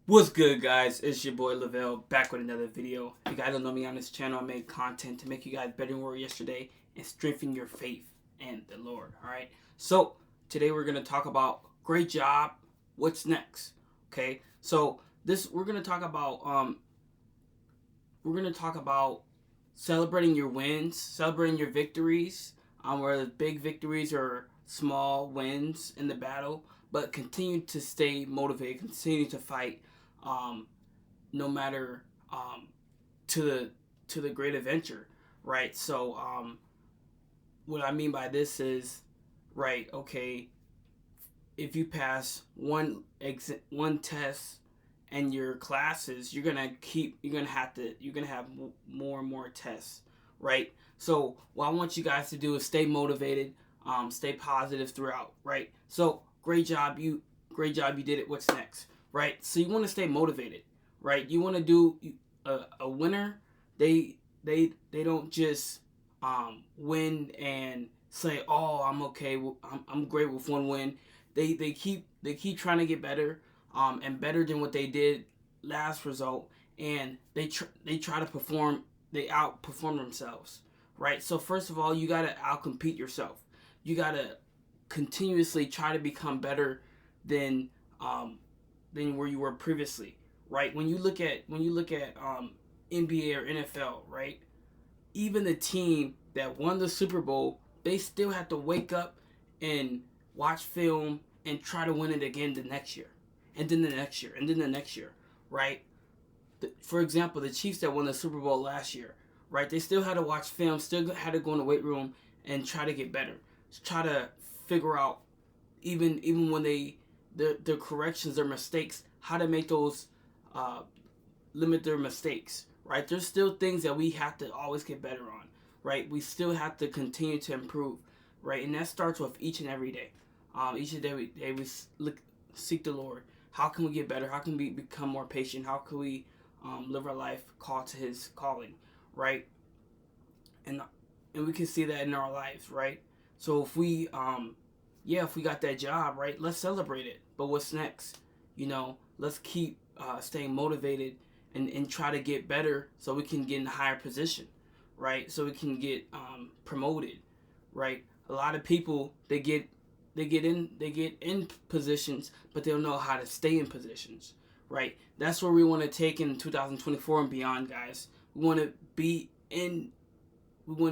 What's good, guys? It's your boy Lavelle back with another video. If you guys don't know me on this channel, I make content to make you guys better than we were yesterday and strengthen your faith in the Lord. Alright? So today we're gonna talk about great job, what's next. Okay? So we're gonna talk about celebrating your wins, celebrating your victories, whether big victories or small wins in the battle, but continue to stay motivated, continue to fight, no matter to the great adventure, right? So what I mean by this is, right? Okay, if you pass one test and your classes, you're gonna have more and more tests, right? So what I want you guys to do is stay motivated, stay positive throughout, right? So great job, you did it. What's next, right? So you want to stay motivated, right? You want to do a winner. They don't just win and say, oh, I'm okay, I'm great with one win. They keep trying to get better, and better than what they did last result, and they try to perform. They outperform themselves, right? So first of all, you gotta outcompete yourself. You gotta continuously try to become better than where you were previously, right? When you look at NBA or NFL, right? Even the team that won the Super Bowl, they still have to wake up and watch film and try to win it again the next year, and then the next year, and then the next year, right? For example, the Chiefs that won the Super Bowl last year, right? They still had to watch film, still had to go in the weight room and try to get better, try to figure out even when their corrections, their mistakes, how to make those limit their mistakes, right? There's still things that we have to always get better on, right? We still have to continue to improve, right? And that starts with each and every day. Each and every day we seek the Lord. How can we get better? How can we become more patient? How can we live our life called to His calling, right? And we can see that in our lives, right? So if we got that job, right, let's celebrate it. But what's next? Let's keep staying motivated and try to get better so we can get in a higher position, right? So we can get promoted, right? A lot of people they get in positions, but they don't know how to stay in positions, right? That's where we want to take in 2024 and beyond, guys. We want to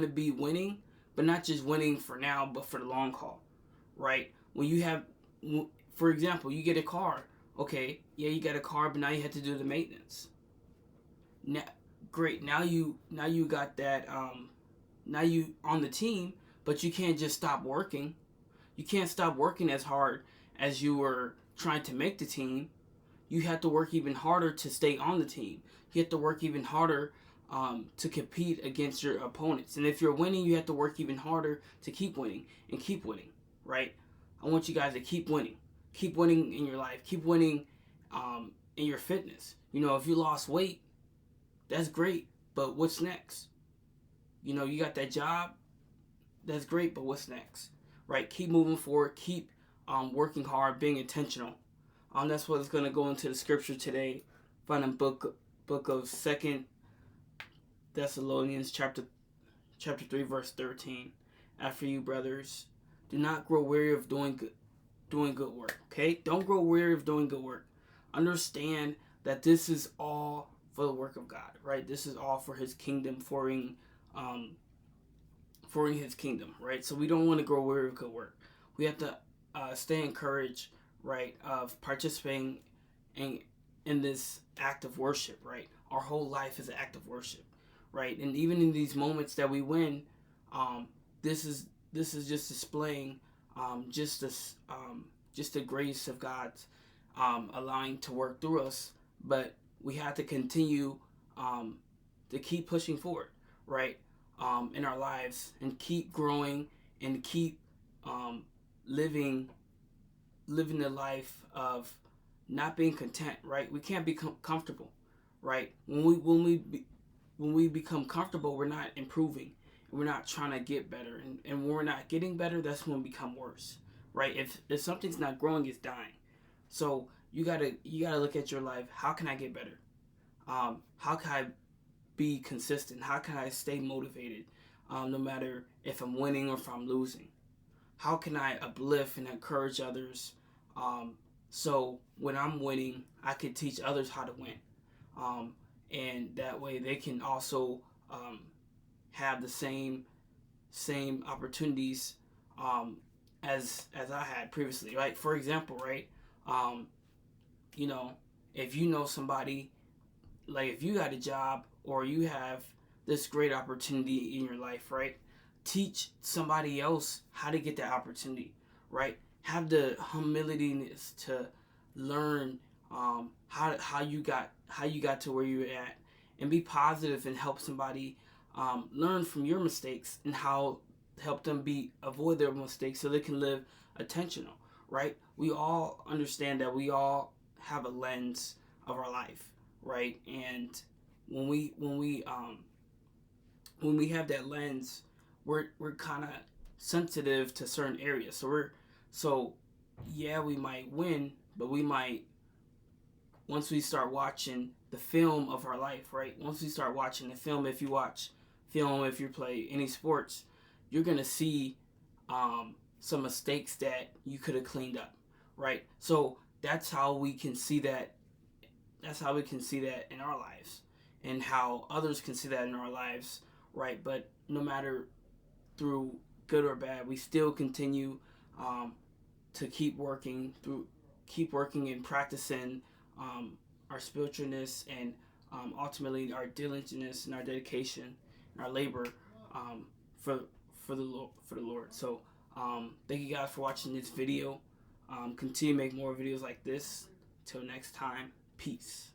be winning, but not just winning for now, but for the long haul, right? For example, you get a car. Okay, yeah, you got a car, but now you have to do the maintenance. Now, great. Now you got that. Now you on the team, but you can't just stop working. You can't stop working as hard as you were trying to make the team. You have to work even harder to stay on the team. You have to work even harder to compete against your opponents. And if you're winning, you have to work even harder to keep winning and keep winning, right? I want you guys to keep winning. Keep winning in your life. Keep winning in your fitness. If you lost weight, that's great. But what's next? You got that job. That's great, but what's next? Right? Keep moving forward. Keep working hard, being intentional. That's what's going to go into the scripture today. Find in book of 2 Thessalonians chapter 3 verse 13. After you, brothers, do not grow weary of doing good work. Okay? Don't grow weary of doing good work. Understand that this is all for the work of God, right? This is all for His kingdom, for His kingdom, right? So we don't want to grow weary of good work. We have to stay encouraged, right, of participating in this act of worship, right? Our whole life is an act of worship, right? And even in these moments that we win, this is just displaying just the grace of God's allowing to work through us. But we have to continue to keep pushing forward, right? In our lives, and keep growing and keep living the life of not being content, right? We can't be comfortable, right? When we become comfortable, we're not improving. We're not trying to get better, and when we're not getting better, that's when we become worse, right? If something's not growing, it's dying. So you gotta look at your life. How can I get better? How can I be consistent? How can I stay motivated, no matter if I'm winning or if I'm losing? How can I uplift and encourage others? Um, so when I'm winning, I can teach others how to win, um, and that way they can also um, have the same opportunities um, as I had previously. Like for example, right? Um, you know, if you know somebody, like if you got a job or you have this great opportunity in your life, right? Teach somebody else how to get that opportunity, right? Have the humility to learn how you got to where you're at, and be positive and help somebody learn from your mistakes and how help them be avoid their mistakes so they can live attentional, right? We all understand that we all have a lens of our life, right? And when we have that lens, we're kind of sensitive to certain areas. So yeah, we might win, but we might, once we start watching the film of our life, right? Once we start watching the film, if you watch film, if you play any sports, you're gonna see some mistakes that you could have cleaned up, right? So that's how we can see that. That's how we can see that in our lives, and how others can see that in our lives, right? But no matter through good or bad, we still continue um, to keep working and practicing um, our spiritualness, and ultimately our diligence and our dedication and our labor um, for the Lord. So thank you guys for watching this video. Continue to make more videos like this. Till next time, peace.